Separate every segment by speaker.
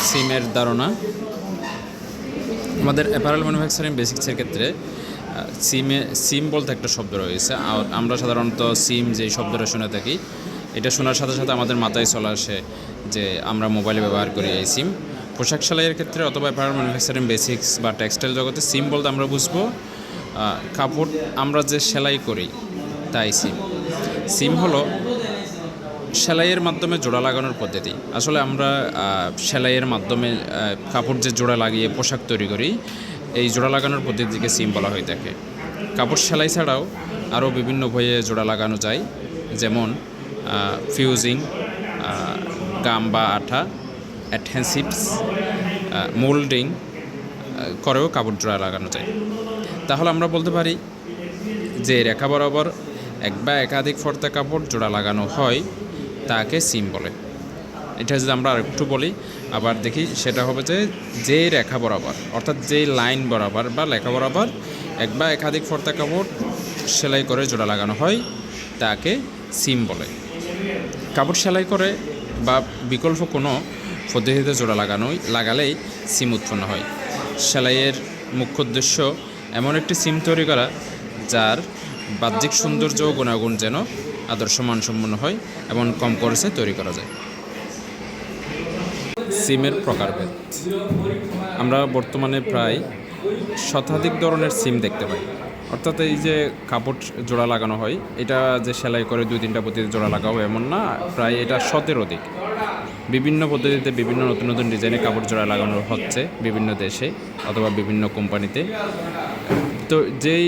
Speaker 1: সিমের ধারণা। আমাদের অ্যাপারেল ম্যানুফ্যাকচারিং বেসিক্সের ক্ষেত্রে সিম বলতে একটা শব্দ রয়েছে। আর আমরা সাধারণত সিম যেই শব্দটা শুনে থাকি, এটা শোনার সাথে সাথে আমাদের মাথায় চলে আসে যে আমরা মোবাইলে ব্যবহার করি এই সিম। পোশাক সেলাইয়ের ক্ষেত্রে অথবা অ্যাপারেল ম্যানুফ্যাকচারিং বেসিক্স বা টেক্সটাইল জগতে সিম বলতে আমরা বুঝবো কাপড় আমরা যে সেলাই করি তাই সিম হলো সেলাইয়ের মাধ্যমে জোড়া লাগানোর পদ্ধতি। আসলে আমরা সেলাইয়ের মাধ্যমে কাপড় যে জোড়া লাগিয়ে পোশাক তৈরি করি, এই জোড়া লাগানোর পদ্ধতিকে সিম বলা হয়ে থাকে। কাপড় সেলাই ছাড়াও আরও বিভিন্ন উপায়ে জোড়া লাগানো যায়, যেমন ফিউজিং, গাম বা আঠা, অ্যাডহেসিভস, মোল্ডিং করেও কাপড় জোড়া লাগানো যায়। তাহলে আমরা বলতে পারি যে রেখা বরাবর এক বা একাধিক ফর্দা কাপড় জোড়া লাগানো হয় তাকে সিম বলে। এটা যদি আমরা আরেকটু বলি আবার দেখি, সেটা হবে যে রেখা বরাবর অর্থাৎ যেই লাইন বরাবর বা লেখা বরাবর এক বা একাধিক ফর্দা কাপড় সেলাই করে জোড়া লাগানো হয় তাকে সিম বলে। কাপড় সেলাই করে বা বিকল্প কোনো পদ্ধতিতে জোড়া লাগালেই সিম উৎপন্ন হয়। সেলাইয়ের মুখ্য উদ্দেশ্য এমন একটি সিম তৈরি করা যার বাহ্যিক সৌন্দর্য ও গুণাগুণ যেন আদর্শ মানসম্পন্ন হয় এবং কম খরচে তৈরি করা যায়। সিমের প্রকারভেদ। আমরা বর্তমানে প্রায় শতাধিক ধরনের সিম দেখতে পাই। অর্থাৎ এই যে কাপড় জোড়া লাগানো হয়, এটা যে সেলাই করে 2-3টা পদ্ধতিতে জোড়া লাগাবো এমন না, প্রায় এটা 100-এর অধিক। বিভিন্ন পদ্ধতিতে বিভিন্ন নতুন নতুন ডিজাইনে কাপড় জোড়া লাগানো হচ্ছে বিভিন্ন দেশে অথবা বিভিন্ন কোম্পানিতে। তো যেই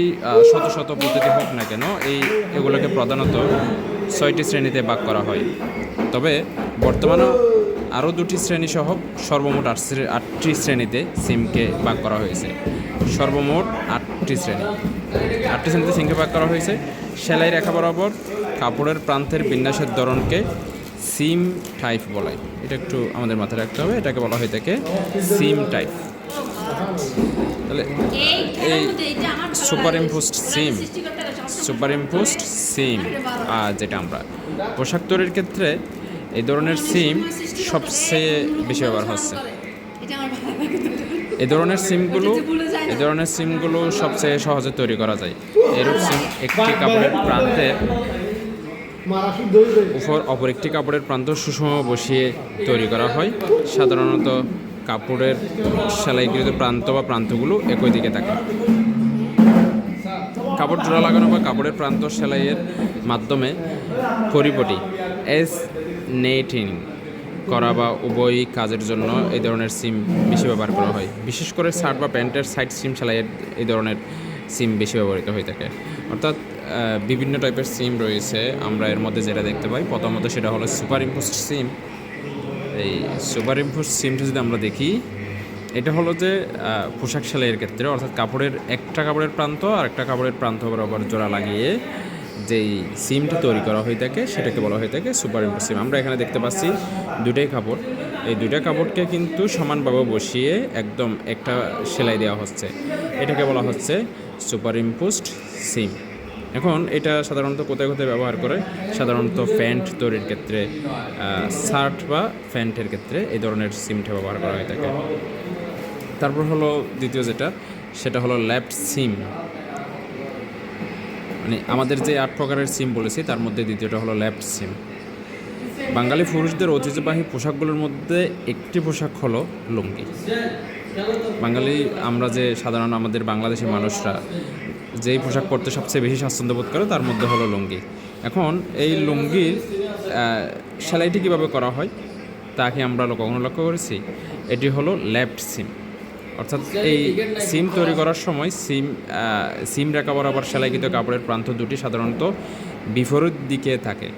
Speaker 1: শত শত পদ্ধতি হোক না কেন, এগুলোকে প্রধানত 6টি শ্রেণীতে ভাগ করা হয়। তবে বর্তমানে আরও 2টি শ্রেণী সহ সর্বমোট 8টি শ্রেণীতে সিমকে ভাগ করা হয়েছে। সর্বমোট 8টি শ্রেণীতে সিমকে ভাগ করা হয়েছে। সেলাই রেখা বরাবর কাপড়ের প্রান্তের বিন্যাসের ধরনকে সিম টাইপ বলে। এটা একটু আমাদের মাথায় রাখতে হবে, এটাকে বলা হয়ে থাকে সিম টাইপ। তাহলে এই সুপারইম্পোজড সিম যেটা আমরা পোশাক তৈরির ক্ষেত্রে এই ধরনের সিম সবচেয়ে বেশি ব্যবহার হচ্ছে। এই ধরনের সিমগুলো সবচেয়ে সহজে তৈরি করা যায়। এরূপ সিম একটি কাপড়ের প্রান্তের উপর অপর একটি কাপড়ের প্রান্ত সুষম বসিয়ে তৈরি করা হয়। সাধারণত কাপড়ের সেলাইকৃত প্রান্ত বা প্রান্তগুলো একই দিকে থাকে। কাপড় জোড়া লাগানো বা কাপড়ের প্রান্ত সেলাইয়ের মাধ্যমে পরিপটি নেটিং করা বা উভয় কাজের জন্য এই ধরনের সিম বেশি ব্যবহার করা হয়। বিশেষ করে শার্ট বা প্যান্টের সাইড সিম সেলাইয়ের এই ধরনের সিম বেশি ব্যবহৃত হয়ে থাকে। অর্থাৎ বিভিন্ন টাইপের সিম রয়েছে। আমরা এর মধ্যে যেটা দেখতে পাই প্রথমত সেটা হলো সুপারইম্পোজড সিম। এই সুপারইম্পোজড সিমটা যদি আমরা দেখি, এটা হলো যে পোশাক সেলাইয়ের ক্ষেত্রে অর্থাৎ একটা কাপড়ের প্রান্ত আর একটা কাপড়ের প্রান্ত বরাবর জোড়া লাগিয়ে যেই সিমটা তৈরি করা হয়ে থাকে সেটাকে বলা হয়ে থাকে সুপারইম্পোজড সিম। আমরা এখানে দেখতে পাচ্ছি দুটাই কাপড়, এই দুইটা কাপড়কে কিন্তু সমানভাবে বসিয়ে একদম একটা সেলাই দেওয়া হচ্ছে, এটাকে বলা হচ্ছে সুপারইম্পোজড সিম। এখন এটা সাধারণত কোথায় ব্যবহার করে? সাধারণত প্যান্ট তৈরির ক্ষেত্রে, শার্ট বা প্যান্টের ক্ষেত্রে এই ধরনের সিমটা ব্যবহার করা হয়ে থাকে। তারপর হলো দ্বিতীয় সেটা হলো লেফট সিম। মানে আমাদের যে 8 প্রকারের সিম বলেছি তার মধ্যে দ্বিতীয়টা হলো লেফট সিম। বাঙালি পুরুষদের ঐতিহ্যবাহী পোশাকগুলোর মধ্যে একটি পোশাক হলো লুঙ্গি। আমরা যে সাধারণ আমাদের বাংলাদেশি মানুষরা যেই পোশাক পরতে সবচেয়ে বেশি স্বাচ্ছন্দ্য বোধ করে তার মধ্যে হলো লুঙ্গি। এখন এই লুঙ্গির সেলাইটি কীভাবে করা হয় তাকে আমরা কখনো লক্ষ্য করেছি? এটি হলো লেফট সিম। অর্থাৎ এই সিম তৈরি করার সময় সিম রেখা বরাবর সেলাইকৃত কাপড়ের প্রান্ত দুটি সাধারণত বিপরীত দিকে থাকে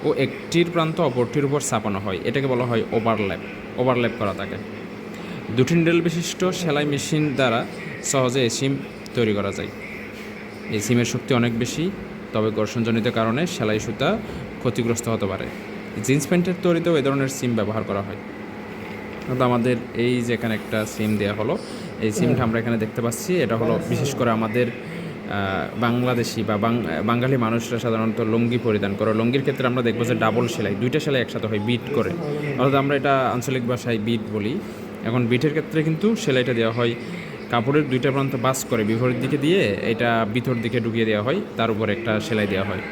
Speaker 1: ও একটির প্রান্ত অপরটির উপর চাপানো হয়। এটাকে বলা হয় ওভারল্যাপ করা থাকে। 2টি নিডেল বিশিষ্ট সেলাই মেশিন দ্বারা সহজে এই সিম তৈরি করা যায়। এই সিমের শক্তি অনেক বেশি, তবে ঘর্ষণজনিত কারণে সেলাই সুতা ক্ষতিগ্রস্ত হতে পারে। জিন্স প্যান্টের তৈরিতেও এই ধরনের সিম ব্যবহার করা হয়। আমাদের এই যে এখানে একটা সিম দেওয়া হলো, এই সিমটা আমরা এখানে দেখতে পাচ্ছি। এটা হলো বিশেষ করে আমাদের বাংলাদেশি বা বাঙালি মানুষরা সাধারণত লুঙ্গি পরিধান করে। লুঙ্গির ক্ষেত্রে আমরা দেখবো যে ডাবল সেলাই, 2টা সেলাই একসাথে হয় বিট করে, অর্থাৎ আমরা এটা আঞ্চলিক ভাষায় বিট বলি। এখন বিটের ক্ষেত্রে কিন্তু সেলাইটা দেওয়া হয় কাপড়ের দুইটা প্রান্ত বাস করে বিপরীত দিকে দিয়ে এটা ভিতর দিকে ঢুকিয়ে দেওয়া হয়, তার উপর একটা সেলাই দেওয়া হয়।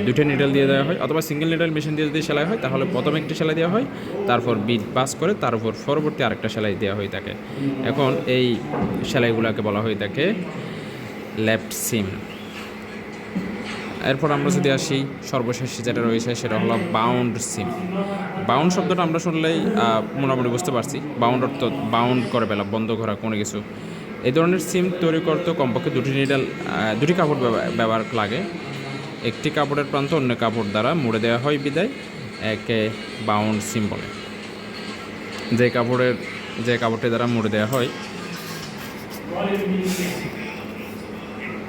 Speaker 1: দুইটা নিডল দিয়ে দেওয়া হয়, অথবা সিঙ্গেল নিডল মেশিন দিয়ে যদি সেলাই হয় তাহলে প্রথমে একটি সেলাই দেওয়া হয়, তারপর বিট বাস করে তার উপর পরবর্তী আরেকটা সেলাই দেওয়া হয়ে থাকে। এখন এই সেলাইগুলোকে বলা হয়ে থাকে লেফট সিম। এরপর আমরা যদি আসি সর্বশেষ যেটা রয়েছে সেটা হলো বাউন্ড সিম। বাউন্ড শব্দটা আমরা শুনলেই মোটামুটি বুঝতে পারছি, বাউন্ড অর্থ বাউন্ড করে ফেলা, বন্ধ করা কোনো কিছু। এই ধরনের সিম তৈরি করতে কমপক্ষে দুটি কাপড় ব্যবহার লাগে। একটি কাপড়ের প্রান্ত অন্য কাপড় দ্বারা মুড়ে দেওয়া হয় বিদায় একে বাউন্ড সিম বলে। যে কাপড়টি দ্বারা মুড়ে দেওয়া হয়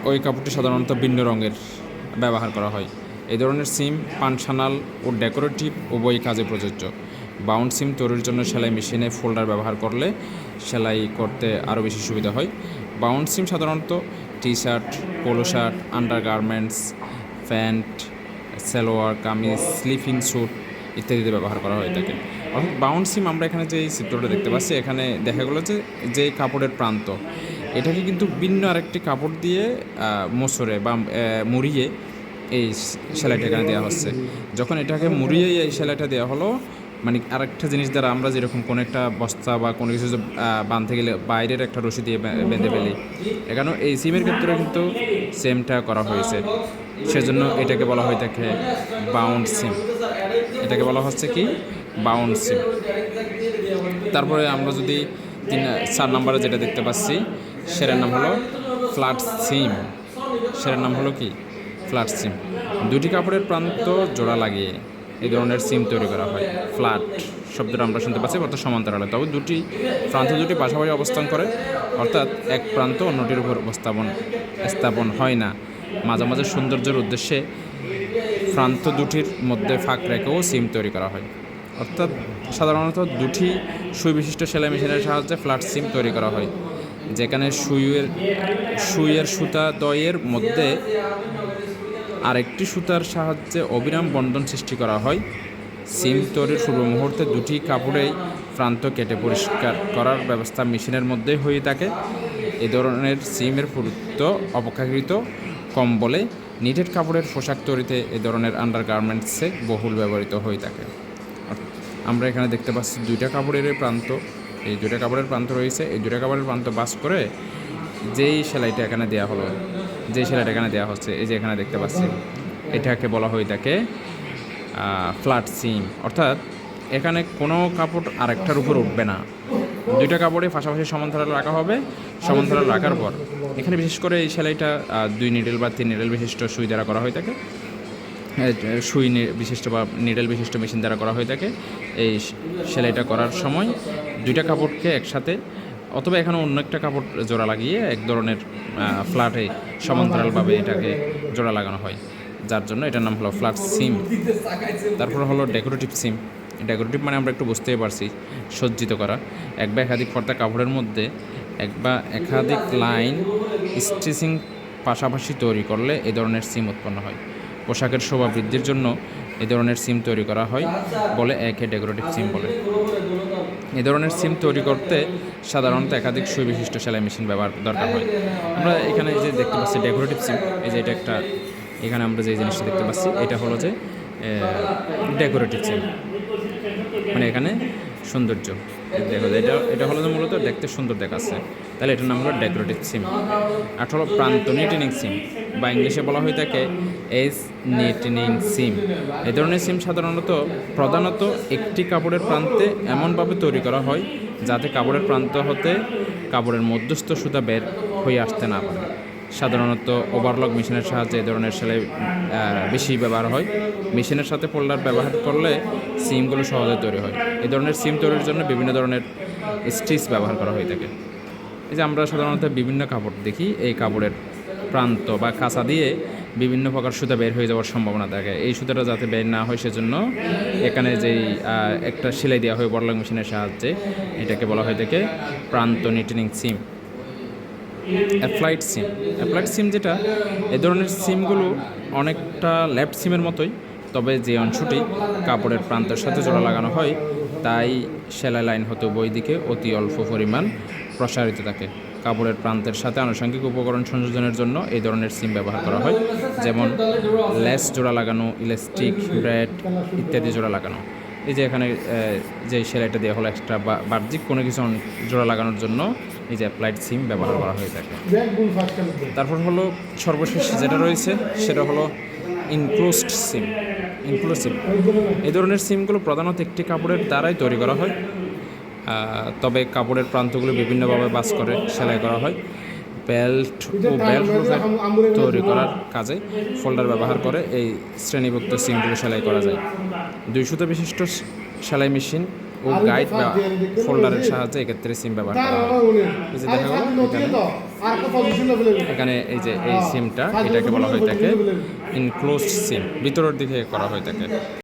Speaker 1: ওই কাপড়টি সাধারণত ভিন্ন রঙের ব্যবহার করা হয়। এই ধরনের সিম ফাংশনাল ও ডেকোরেটিভ উভয় কাজে প্রযোজ্য। বাউন্ড সিম তৈরির জন্য সেলাই মেশিনে ফোল্ডার ব্যবহার করলে সেলাই করতে আরও বেশি সুবিধা হয়। বাউন্ড সিম সাধারণত T shirt, polo shirt, undergarments, pant, salwar kameez, sleeping suit ইত্যাদিতে ব্যবহার করা হয়ে থাকে। অর্থাৎ বাউন্ড সিম আমরা এখানে যে চিত্রটা দেখতে পাচ্ছি, এখানে দেখা গেলো যে কাপড়ের প্রান্ত এটাকে কিন্তু ভিন্ন আরেকটি কাপড় দিয়ে মোচড়ে বা মুড়িয়ে এই সেলাইটা এখানে দেওয়া হচ্ছে। যখন এটাকে মুড়িয়ে এই সেলাইটা দেওয়া হলো, মানে আরেকটা জিনিস দ্বারা আমরা যেরকম কোনো একটা বস্তা বা কোনো কিছু বাঁধতে গেলে বাইরের একটা রশি দিয়ে বেঁধে ফেলি, এখানেও এই সিমের ক্ষেত্রে কিন্তু সেমটা করা হয়েছে। সেজন্য এটাকে বলা হয়ে থাকে বাউন্ড সিম। এটাকে বলা হচ্ছে কি বাউন্ড সিম। তারপরে আমরা যদি 4 নম্বরে যেটা দেখতে পাচ্ছি সেটার নাম হলো ফ্ল্যাট সিম। সেটার নাম হলো কি ফ্ল্যাট সিম। দুটি কাপড়ের প্রান্ত জোড়া লাগিয়ে এই ধরনের সিম তৈরি করা হয়। ফ্ল্যাট শব্দটা আমরা শুনতে পাচ্ছি অর্থাৎ সমান্তরালে, তবে প্রান্ত দুটি পাশাপাশি অবস্থান করে, অর্থাৎ এক প্রান্ত অন্যটির উপর স্থাপন হয় না। মাঝে মাঝে সৌন্দর্যের উদ্দেশ্যে প্রান্ত দুটির মধ্যে ফাঁক রেখেও সিম তৈরি করা হয়। অর্থাৎ সাধারণত দুটি সুই বিশিষ্ট সেলাই মেশিনের সাহায্যে ফ্ল্যাট সিম তৈরি করা হয়, যেখানে সুইয়ের সুতা দ্বয়ের মধ্যে আরেকটি সুতার সাহায্যে অবিরাম বন্ধন সৃষ্টি করা হয়। সিম তৈরির পূর্ব মুহূর্তে দুটি কাপড়েই প্রান্ত কেটে পরিষ্কার করার ব্যবস্থা মেশিনের মধ্যেই হয়ে থাকে। এ ধরনের সিমের পুরুত্ব অপেক্ষাকৃত কম বলে নিটেড কাপড়ের পোশাক তৈরিতে এ ধরনের আন্ডারগার্মেন্টসে বহুল ব্যবহৃত হয়ে থাকে। আমরা এখানে দেখতে পাচ্ছি দুইটা কাপড়ের প্রান্ত, এই দুইটা কাপড়ের প্রান্ত রয়েছে। এই দুইটা কাপড়ের প্রান্ত বাস করে যেই সেলাইটা এখানে দেওয়া হচ্ছে, এই যে এখানে দেখতে পাচ্ছি, এটাকে বলা হয়ে থাকে ফ্ল্যাট সিম। অর্থাৎ এখানে কোনো কাপড় আরেকটার উপর উঠবে না, দুইটা কাপড়ে পাশাপাশি সমান্তরাল রাখা হবে। সমান্তরাল রাখার পর এখানে বিশেষ করে এই সেলাইটা 2 নিডেল বা 3 নিডেল বিশিষ্ট সুই দ্বারা করা হয়ে থাকে, সুই বিশিষ্ট বা নিডেল বিশিষ্ট মেশিন দ্বারা করা হয়ে থাকে। এই সেলাইটা করার সময় দুইটা কাপড়কে একসাথে অথবা এখানে অন্য একটা কাপড় জোড়া লাগিয়ে এক ধরনের ফ্ল্যাটে সমান্তরালভাবে এটাকে জোড়া লাগানো হয়, যার জন্য এটার নাম হলো ফ্ল্যাট সিম। তারপর হলো ডেকোরেটিভ সিম। ডেকোরেটিভ মানে আমরা একটু বুঝতেই পারছি, সজ্জিত করা। এক বা একাধিক পর্দা কাপড়ের মধ্যে এক বা একাধিক লাইন স্টিচিং পাশাপাশি তৈরি করলে এ ধরনের সিম উৎপন্ন হয়। পোশাকের শোভা বৃদ্ধির জন্য এ ধরনের সিম তৈরি করা হয় বলে একে ডেকোরেটিভ সিম বলে। এ ধরনের সিম তৈরি করতে সাধারণত একাধিক সুই বিশিষ্ট সেলাই মেশিন ব্যবহার দরকার হয়। আমরা এখানে যে দেখতে পাচ্ছি ডেকোরেটিভ সিম, এই যে এটা একটা, এখানে আমরা যে জিনিসটা দেখতে পাচ্ছি এটা হলো যে ডেকোরেটিভ সিম, মানে এখানে সৌন্দর্য দেখো, এটা হলো যে মূলত দেখতে সুন্দর দেখাচ্ছে, তাহলে এটার নাম হলো ডেকোরেটিভ সিম। আর হলো প্রান্ত নিটেনিং সিম, বা ইংলিশে বলা হয়ে থাকে এজ নিটেনিং সিম। এই ধরনের সিম প্রধানত একটি কাপড়ের প্রান্তে এমনভাবে তৈরি করা হয় যাতে কাপড়ের প্রান্ত হতে কাপড়ের মধ্যস্থ সুতা বের হয়ে আসতে না পারে। সাধারণত ওভারলক মেশিনের সাহায্যে এই ধরনের সেলাই বেশি ব্যবহার হয়। মেশিনের সাথে ফোল্ডার ব্যবহার করলে সিমগুলো সহজে তৈরি হয়। এই ধরনের সিম তৈরির জন্য বিভিন্ন ধরনের স্টিচ ব্যবহার করা হয়ে থাকে। এই যে আমরা সাধারণত বিভিন্ন কাপড় দেখি, এই কাপড়ের প্রান্ত বা কাঁচা দিয়ে বিভিন্ন প্রকার সুতা বের হয়ে যাওয়ার সম্ভাবনা থাকে। এই সুতাটা যাতে বের না হয় সেজন্য এখানে যেই একটা সেলাই দেওয়া হয় ওভারলক মেশিনের সাহায্যে, এটাকে বলা হয়ে থাকে প্রান্ত নিটেনিং সিম। অ্যাপ্লাইড সিম যেটা, এ ধরনের সিমগুলো অনেকটা লেফট সিমের মতোই, তবে যে অংশটি কাপড়ের প্রান্তের সাথে জোড়া লাগানো হয় তাই সেলাই লাইন হতে উভয় দিকে অতি অল্প পরিমাণ প্রসারিত থাকে। কাপড়ের প্রান্তের সাথে আনুষঙ্গিক উপকরণ সংযোজনের জন্য এই ধরনের সিম ব্যবহার করা হয়, যেমন লেস জোড়া লাগানো, ইলাস্টিক, ব্রেড ইত্যাদি জোড়া লাগানো। এই যে এখানে যে সেলাইটা দেওয়া হলো এক্সট্রা বা বাহ্যিক কোনো কিছু জোড়া লাগানোর জন্য এই যে অ্যাপ্লাইড সিম ব্যবহার করা হয়ে থাকে। তারপর হলো সর্বশেষ যেটা রয়েছে সেটা হলো ইনক্লোজড সিম। ইনক্লুসিভ এই ধরনের সিমগুলো প্রধানত একটি কাপড়ের দ্বারাই তৈরি করা হয়, তবে কাপড়ের প্রান্তগুলো বিভিন্নভাবে বাস করে সেলাই করা হয়। বেল্ট ও বেল্ট তৈরি করার কাজে ফোল্ডার ব্যবহার করে এই শ্রেণীভুক্ত সিমগুলো সেলাই করা যায়। 2 সুতো বিশিষ্ট সেলাই মেশিন ও গাইড বা ফোল্ডারের সাহায্যে এক্ষেত্রে সিম ব্যবহার করা হয়। এই যে দেখা গেল এখানে এই যে এই সিমটা, এটাকে বলা হয়ে থাকে ইনক্লোজড সিম, ভিতরের দিকে করা হয়ে থাকে।